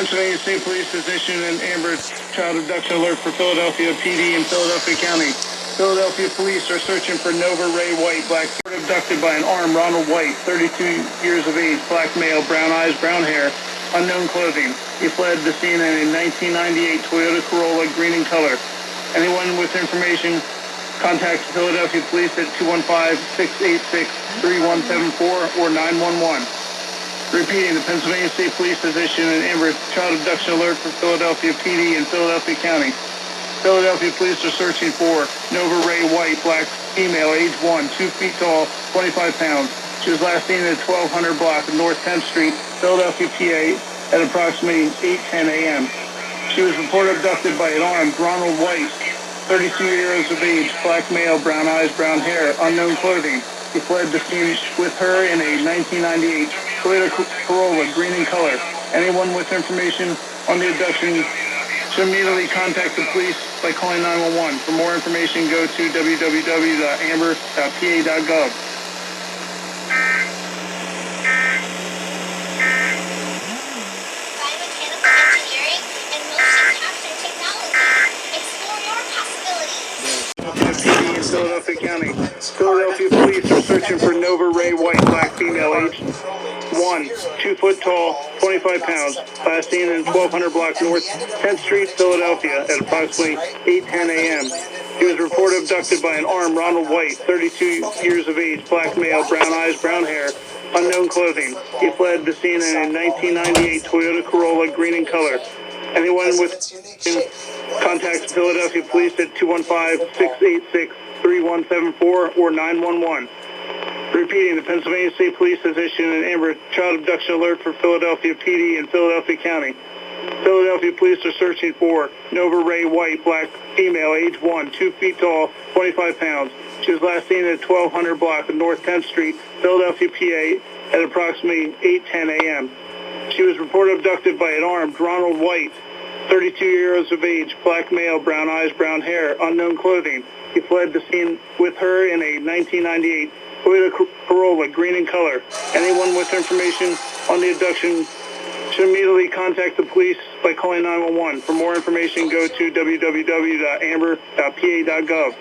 Pennsylvania State Police has issued an Amber Child Abduction Alert for Philadelphia PD and Philadelphia County. Philadelphia police are searching for Nova Ray White, black, abducted by an armed Ronald White, 32 years of age, black male, brown eyes, brown hair, unknown clothing. He fled the scene in a 1998 Toyota Corolla, green in color. Anyone with information, contact Philadelphia Police at 215-686-3174 or 911. Repeating, the Pennsylvania State Police has issued an Amber Child Abduction Alert for Philadelphia PD and Philadelphia County. Philadelphia Police are searching for Nova Ray White, black, female, age 1, 2 feet tall, 25 pounds. She was last seen at 1200 block of North 10th Street, Philadelphia, PA, at approximately 8:10 a.m. She was reported abducted by an armed Ronald White, 32 years of age, black male, brown eyes, brown hair, unknown clothing. He fled the scene with her in a 1998 Toyota Corolla, green in color. Anyone with information on the abduction should immediately contact the police by calling 911. For more information, go to www.amber.pa.gov. Biomechanical engineering and motion capture technology. Explore your possibilities. Philadelphia County. Philadelphia police are searching for Nova Ray White, black female, age 1, 2 foot tall, 25 pounds. Last seen in 1200 block North 10th Street, Philadelphia, at approximately 8:10 a.m. He was reported abducted by an armed Ronald White, 32 years of age, black male, brown eyes, brown hair, unknown clothing. He fled the scene in a 1998 Toyota Corolla, green in color. Anyone with contact Philadelphia Police at 215-686-3174 or 911. Repeating, the Pennsylvania State Police has issued an Amber Child Abduction Alert for Philadelphia PD and Philadelphia County. Philadelphia police are searching for Nova Ray White, black, female, age 1, 2 feet tall, 25 pounds. She was last seen at 1200 block of North 10th Street, Philadelphia, PA, at approximately 8:10 a.m. She was reported abducted by an armed Ronald White, 32 years of age, black male, brown eyes, brown hair, unknown clothing. He fled the scene with her in a 1998 Toyota Corolla, green in color. Anyone with information on the abduction should immediately contact the police by calling 911. For more information, go to www.amber.pa.gov.